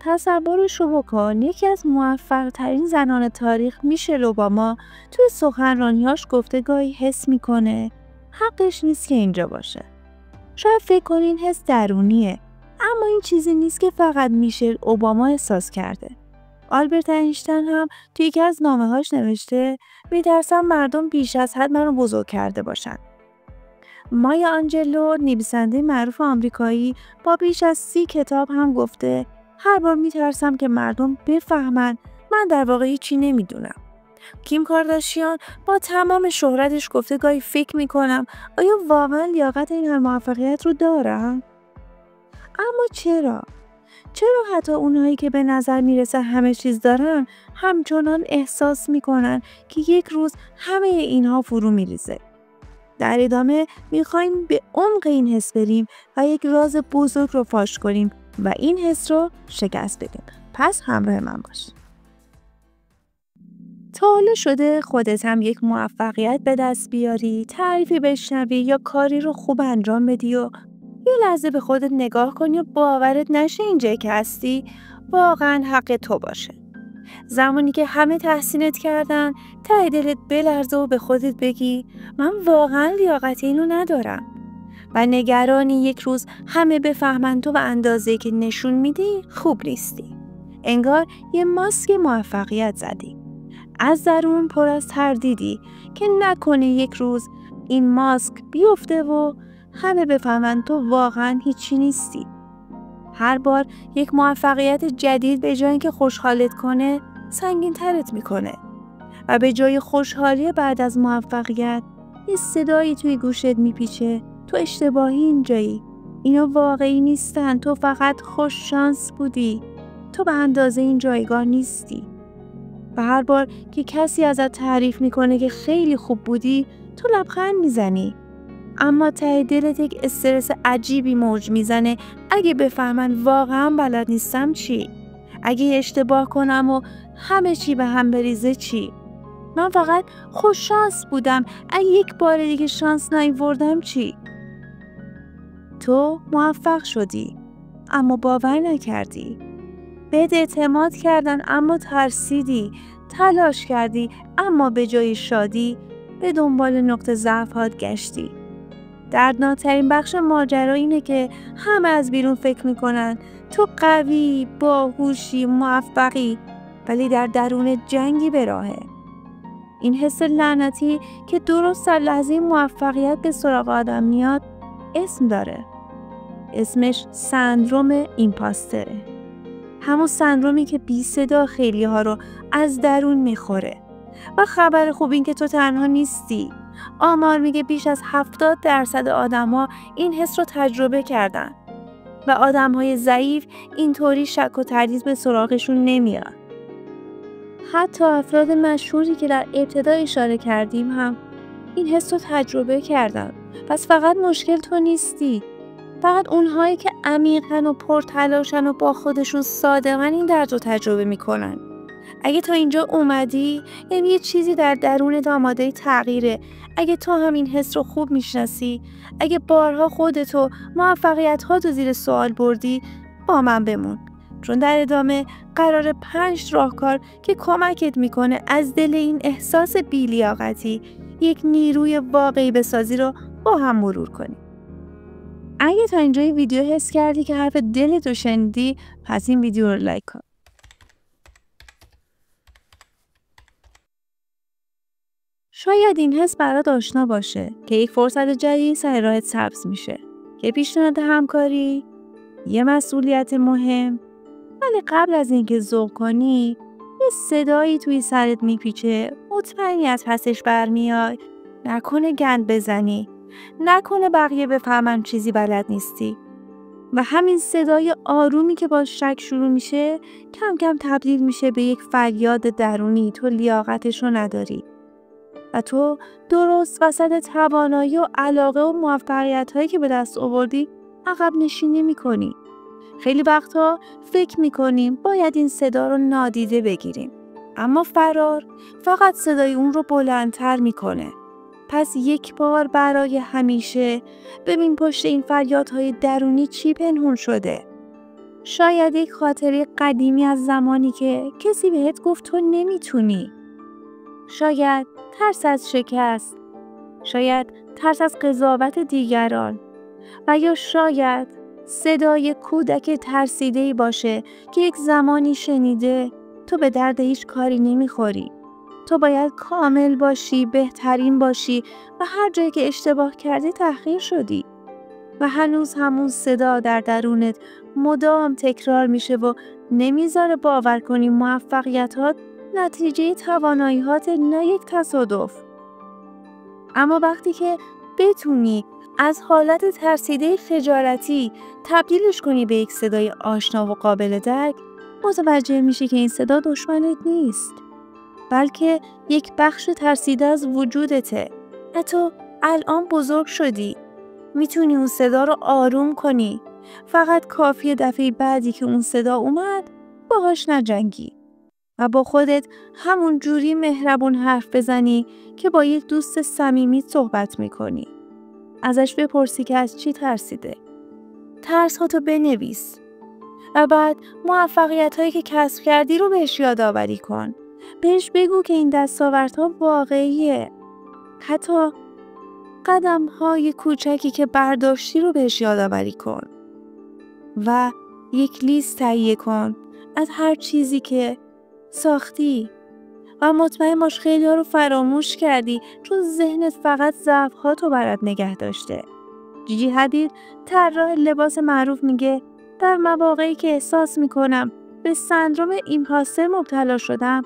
تصورشو بکن، یکی از موفق ترین زنان تاریخ میشل اوباما توی سخنرانیاش گفته گاهی حس میکنه حقش نیست که اینجا باشه. شاید فکر کنین حس درونیه، اما این چیزی نیست که فقط میشل اوباما احساس کرده. آلبرت اینشتین هم توی یکی از نامه‌هاش نوشته می‌ترسم مردم بیش از حد منو بزرگ کرده باشن. مایا آنجلو، نویسنده معروف آمریکایی، با بیش از 30 کتاب هم گفته هر بار میترسم که مردم بفهمن من در واقع هیچی نمیدونم. کیم کارداشیان با تمام شهرتش گفته گاهی فکر میکنم آیا واقعا لیاقت این موفقیت رو دارم؟ اما چرا حتی اونایی که به نظر میرسه همه چیز دارن همچنان احساس میکنن که یک روز همه اینها فرو میریزه؟ در ادامه میخوایم به عمق این حس بریم و یک راز بزرگ رو فاش کنیم و این حس رو شکست بدیم. پس همراه من باش. تا حالا شده خودت هم یک موفقیت به دست بیاری، تعریفی بشنوی یا کاری رو خوب انجام بدی و یه لحظه به خودت نگاه کنی و باورت نشه اینجایی که هستی واقعا حق تو باشه؟ زمانی که همه تحسینت کردن، ته دلت بلرزه و به خودت بگی من واقعا لیاقت اینو ندارم و نگرانی یک روز همه بفهمن تو به اندازه‌ای که نشون میدی خوب نیستی. انگار یه ماسک موفقیت زدی. از درون پر از تردیدی که نکنه یک روز این ماسک بیفته و همه بفهمن تو واقعا هیچی نیستی. هر بار یک موفقیت جدید به جای اینکه خوشحالت کنه سنگین ترت میکنه و به جای خوشحالی بعد از موفقیت یه صدایی توی گوشت میپیچه تو اشتباهی اینجایی، اینا واقعی نیستن، تو فقط خوش شانس بودی، تو به اندازه این جایگاه نیستی. و هر بار که کسی ازت تعریف میکنه که خیلی خوب بودی تو لبخند میزنی، اما ته دلت یک استرس عجیبی موج میزنه. اگه بفهمن واقعا بلد نیستم چی؟ اگه اشتباه کنم و همه چی به هم بریزه چی؟ من فقط خوش شانس بودم، اگه یک بار دیگه شانس نیاوردم چی؟ تو موفق شدی اما باور نکردی، بهت اعتماد کردن اما ترسیدی، تلاش کردی اما به جای شادی به دنبال نقطه ضعفات گشتی. دردناکترین بخش ماجرا اینه که همه از بیرون فکر میکنن تو قوی، باهوشی، موفقی، ولی در درون جنگی به راهه. این حس لعنتی که درست در لحظه موفقیت به سراغ آدم میاد اسم داره. اسمش سندروم ایمپاستره. همون سندرومی که بی صدا خیلی ها رو از درون میخوره. و خبر خوب این که تو تنها نیستی. آمار میگه بیش از 70% آدم‌ها این حس رو تجربه کردن و آدم‌های ضعیف اینطوری شک و تردید به سراغشون نمیاد. حتی افراد مشهوری که در ابتدا اشاره کردیم هم این حس رو تجربه کردن. پس فقط مشکل تو نیستی، فقط اونهایی که عمیقن و پرتلاشن و با خودشون صادقن این درد رو تجربه میکنن. اگه تا اینجا اومدی یعنی یه چیزی در درونت آماده تغییره. اگه تو هم این حس رو خوب میشناسی، اگه بارها خودتو موفقیت‌هاتو زیر سوال بردی، با من بمون، چون در ادامه قراره 5 راهکار که کمکت میکنه از دل این احساس بی‌لیاقتی یک نیروی واقعی بسازی رو با هم مرور کنیم. اگه تا اینجای ویدیو حس کردی که حرف دلتو شنیدی، پس این ویدیو رو لایک کن. شاید این حس برات آشنا باشه که یک فرصت جدید سر راهت سبز میشه، که پیشنهاد همکاری، یه مسئولیت مهم، ولی قبل از اینکه ذوق کنی یه صدایی توی سرت میپیچه، مطمئنی از پسش برمیای، نکنه گند بزنی، نکنه بقیه بفهمن چیزی بلد نیستی. و همین صدای آرومی که با شک شروع میشه کم کم تبدیل میشه به یک فریاد درونی تو لیاقتشو نداری و تو درست وسط توانایی و علاقه و موفقیت هایی که به دست آوردی عقب نشینی میکنی. خیلی وقتها فکر میکنیم باید این صدا رو نادیده بگیریم، اما فرار فقط صدای اون رو بلندتر میکنه. پس یک بار برای همیشه ببین پشت این فریادهای درونی چی پنهون شده. شاید یک خاطره قدیمی از زمانی که کسی بهت گفت تو نمیتونی. شاید ترس از شکست. شاید ترس از قضاوت دیگران. و یا شاید صدای کودک ترسیده‌ای باشه که یک زمانی شنیده تو به درد هیچ کاری نمیخوری. تو باید کامل باشی، بهترین باشی و هر جایی که اشتباه کردی تحقیر شدی. و هنوز همون صدا در درونت مدام تکرار میشه و نمیذاره باور کنی موفقیتات نتیجه تواناییات نه یک تصادف. اما وقتی که بتونی از حالت ترسیده خجالتی تبدیلش کنی به یک صدای آشنا و قابل درک، متوجه میشی که این صدا دشمنت نیست، بلکه یک بخش ترسیده از وجودته. و تو الان بزرگ شدی، میتونی اون صدا رو آروم کنی. فقط کافیه دفعه بعدی که اون صدا اومد باهاش نجنگی و با خودت همون جوری مهربون حرف بزنی که با یک دوست صمیمی صحبت میکنی. ازش بپرسی که از چی ترسیده. ترساتو بنویس و بعد موفقیتایی که کسب کردی رو بهش یادآوری کن. بهش بگو که این دستاوردها واقعیه. حتی قدم‌های کوچکی که برداشتی رو بهش یادآوری کن و یک لیست تهیه کن از هر چیزی که ساختی و مطمئن باش خیلی‌ها رو فراموش کردی چون ذهنت فقط ضعف‌هاتو برات نگه داشته. جیجی حدید طراح لباس معروف میگه در مواقعی که احساس میکنم به سندروم ایمپاستر مبتلا شدم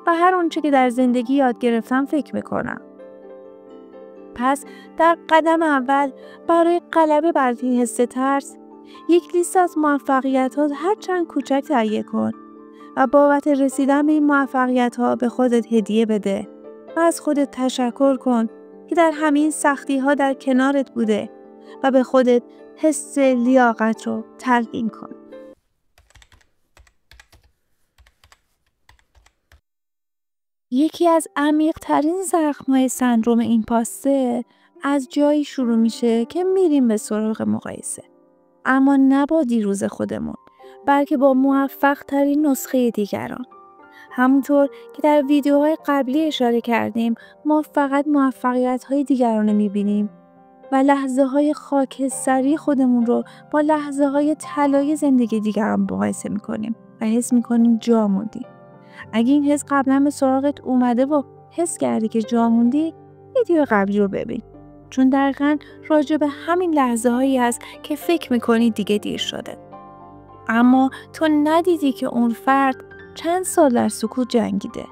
و هر اونچه که در زندگی یاد گرفتم فکر میکنم. پس در قدم اول برای غلبه بر این حس ترس یک لیست از موفقیت‌ها هر چند کوچک تهیه کن و بابت رسیدن به این موفقیت‌ها به خودت هدیه بده و از خودت تشکر کن که در همین سختی‌ها در کنارت بوده و به خودت حس لیاقت رو تلقین کن. یکی از عمیق‌ترین زخم‌های سندروم ایمپاستر از جایی شروع میشه که میریم به سراغ مقایسه. اما نه با دیروز خودمون، بلکه با موفق‌ترین نسخه دیگران. همونطور که در ویدیوهای قبلی اشاره کردیم، ما فقط موفقیت‌های دیگران رو می‌بینیم و لحظه‌های خاکستری خودمون رو با لحظه‌های طلایی زندگی دیگران مقایسه می‌کنیم و حس می‌کنیم جا موندیم. اگه این حس قبلا به سراغت اومده و حس کردی که جا موندی، ویدیو قبلی رو ببین. چون دقیقاً راجع به همین لحظه‌هایی هست که فکر می‌کنی دیگه دیر شده. اما تو ندیدی که اون فرد چند سال در سکوت جنگیده.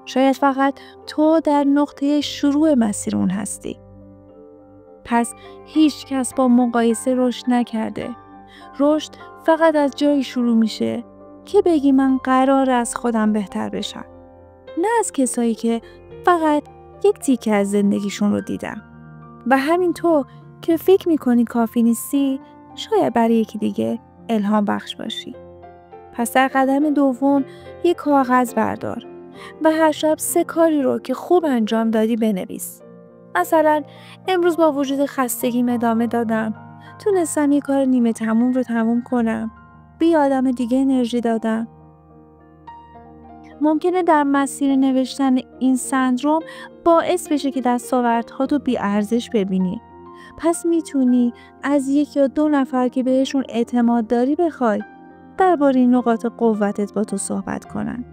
شاید فقط تو در نقطه شروع مسیر اون هستی. پس هیچ کس با مقایسه رشد نکرده. رشد فقط از جایی شروع میشه که بگی من قراره از خودم بهتر بشم. نه از کسایی که فقط یک تیکه از زندگیشون رو دیدم. و همین تو که فکر میکنی کافی نیستی، شاید برای یکی دیگه الهام بخش باشی. پس در قدم دوم یک کاغذ بردار و هر شب 3 کاری رو که خوب انجام دادی بنویس. مثلا امروز با وجود خستگیم ادامه دادم، تونستم یک کار نیمه تموم رو تموم کنم، به یه آدم دیگه انرژی دادم. ممکنه در مسیر نوشتن این سندروم باعث بشه که دستاوردهاتو بی ارزش ببینی. پس میتونی از 1 یا 2 نفر که بهشون اعتماد داری بخوای درباره نقاط قوتت با تو صحبت کنن.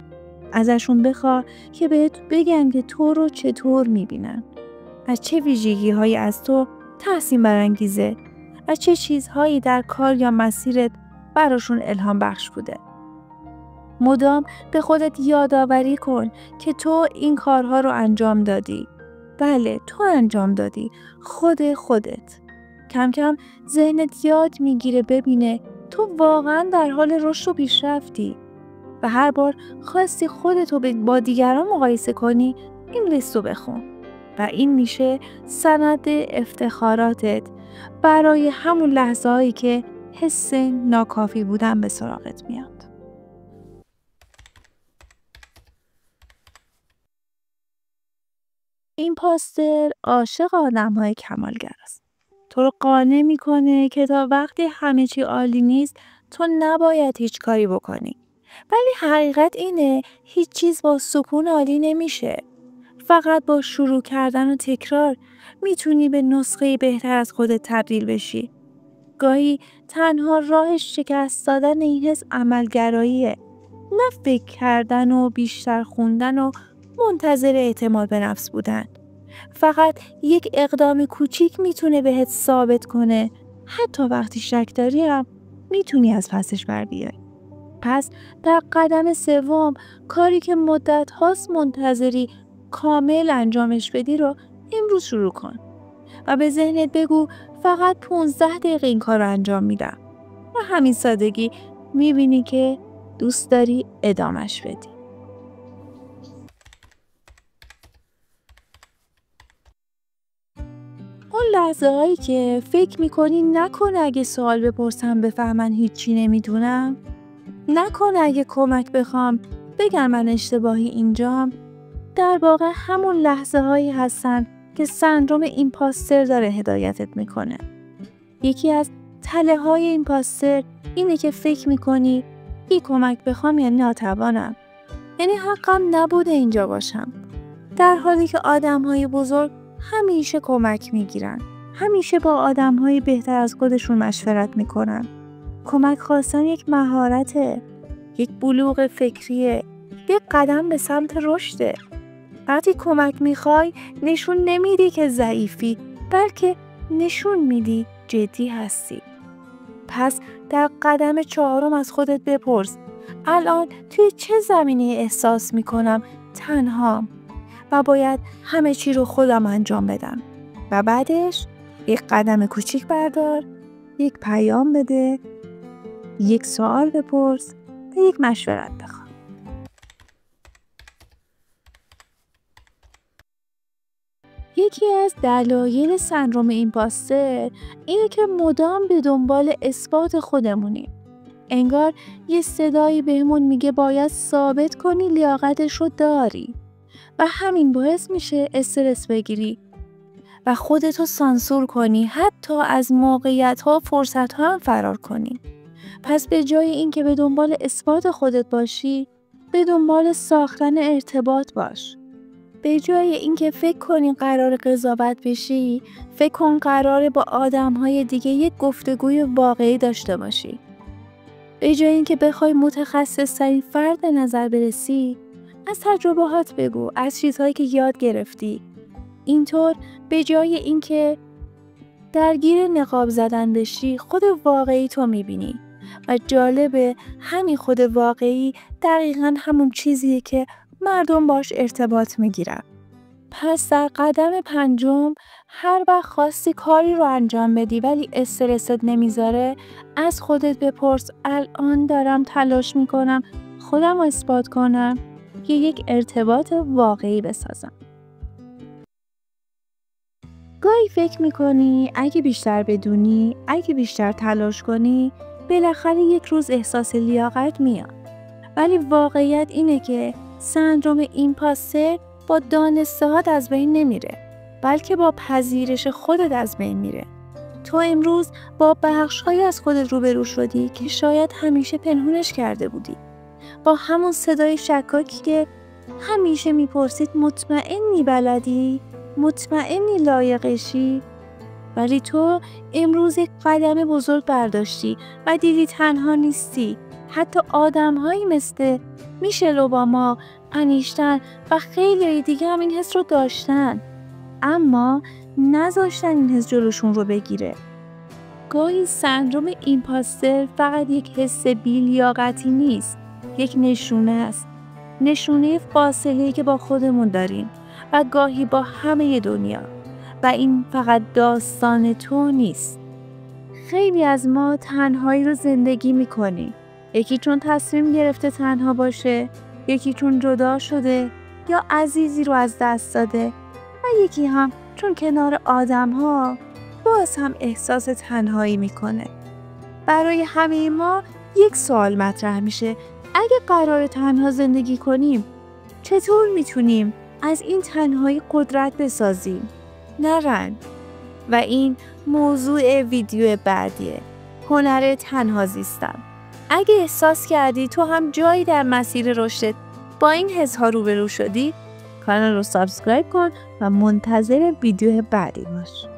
ازشون بخوا که بهت بگن که تو رو چطور میبینن. از چه ویژگی‌هایی از تو تحسین برانگیزه و چه چیزهایی در کار یا مسیرت براشون الهام بخش بوده. مدام به خودت یادآوری کن که تو این کارها رو انجام دادی. بله، تو انجام دادی. خودت. کم کم ذهنت یاد میگیره ببینه تو واقعا در حال رشد و پیشرفتی. و هر بار خواستی خودتو با دیگران مقایسه کنی، این لیست رو بخون. و این میشه سند افتخاراتت برای همون لحظه هایی که حس ناکافی بودن به سراغت میاد. ایمپاستر عاشق آدم‌های کمالگر است. تو رو قانع میکنه که تا وقتی همه چی عالی نیست، تو نباید هیچ کاری بکنی. ولی حقیقت اینه هیچ چیز با سکون عالی نمیشه. فقط با شروع کردن و تکرار میتونی به نسخه بهتر از خودت تبدیل بشی. گاهی تنها راهش شکست دادن این حس عملگراییه. نه فکر کردن و بیشتر خوندن و منتظر اعتماد به نفس بودن. فقط یک اقدام کوچیک میتونه بهت ثابت کنه حتی وقتی شک داری هم میتونی از پسش بر بیای. پس در قدم سوم کاری که مدت هاست منتظری کامل انجامش بدی رو امروز شروع کن و به ذهنت بگو فقط 15 دقیقه این کار رو انجام میدم و همین سادگی میبینی که دوست داری ادامش بدی. اون لحظه هایی که فکر میکنی نکنه اگه سوال بپرسم بفهمن هیچی نمیدونم، نکنه اگه کمک بخوام بگن من اشتباهی اینجام، در واقع همون لحظه هایی هستن که سندروم ایمپاستر داره هدایتت میکنه. یکی از تله های ایمپاستر اینه که فکر میکنی ای کمک بخوام یعنی ناتوانم، یعنی حقم نبوده اینجا باشم، در حالی که آدم های بزرگ همیشه کمک میگیرن، همیشه با آدم های بهتر از خودشون مشورت میکنن. کمک خواستن یک مهارته، یک بلوغ فکریه، یک قدم به سمت رشده. وقتی کمک میخوای نشون نمیدی که ضعیفی، بلکه نشون میدی جدی هستی. پس در قدم 4 از خودت بپرس الان توی چه زمینه احساس میکنم تنهام و باید همه چی رو خودم انجام بدم. و بعدش یک قدم کوچیک بردار، یک پیام بده، یک سوال بپرس و یک مشورت بخواه. یکی از دلایل سندروم ایمپاستر اینه که مدام به دنبال اثبات خودمونیم. انگار یه صدایی بهمون میگه باید ثابت کنی لیاقتش رو داری و همین باعث میشه استرس بگیری و خودتو سانسور کنی، حتی از موقعیت‌ها و فرصت‌ها هم فرار کنی. پس به جای اینکه به دنبال اثبات خودت باشی، به دنبال ساختن ارتباط باش. به جای اینکه فکر کنی قرار قضاوت بشی، فکر کن قراره با آدم‌های دیگه یک گفتگوی واقعی داشته باشی. به جای اینکه بخوای متخصص‌ترین فرد به نظر برسی، از تجربه‌هات بگو، از چیزهایی که یاد گرفتی. اینطور به جای اینکه درگیر نقاب زدن بشی، خود واقعی تو می‌بینی. و جالبه همین خود واقعی دقیقاً همون چیزیه که مردم باش ارتباط میگیرن. پس در قدم 5 هر وقت خواستی کاری رو انجام بدی ولی استرست نمیذاره، از خودت بپرس الان دارم تلاش میکنم خودم رو اثبات کنم یا یک ارتباط واقعی بسازم. گاهی فکر میکنی اگه بیشتر بدونی، اگه بیشتر تلاش کنی، بالاخره یک روز احساس لیاقت میاد. ولی واقعیت اینه که سندروم ایمپاستر با دانسته‌هات از بین نمیره، بلکه با پذیرش خودت از بین میره. تو امروز با بخش‌هایی از خودت روبرو شدی که شاید همیشه پنهونش کرده بودی. با همون صدای شکاکی که همیشه میپرسید مطمئنی بلدی؟ مطمئنی لایقشی؟ ولی تو امروز یک قدم بزرگ برداشتی و دیدی تنها نیستی. حتی آدم‌هایی مثل میشل اوباما، انیشتین و خیلی دیگه هم این حس رو داشتن، اما نذاشتن این حس جلوشون رو بگیره. گاهی سندروم ایمپاستر فقط یک حس بی‌لیاقتی نیست، یک نشونه است. نشونه فاصله‌ای که با خودمون داریم و گاهی با همه دنیا. و این فقط داستان تو نیست. خیلی از ما تنهایی رو زندگی میکنیم. یکی چون تصمیم گرفته تنها باشه، یکی چون جدا شده یا عزیزی رو از دست داده و یکی هم چون کنار آدم‌ها باز هم احساس تنهایی میکنه. برای همه ما یک سوال مطرح میشه: اگه قرار تنها زندگی کنیم، چطور میتونیم از این تنهایی قدرت بسازیم؟ نرنج. و این موضوع ویدیو بعدیه، هنر تنها زیستن. اگه احساس کردی تو هم جایی در مسیر رشدت با این حس‌ها روبرو شدی، کانال رو سابسکرایب کن و منتظر ویدیو بعدی باش.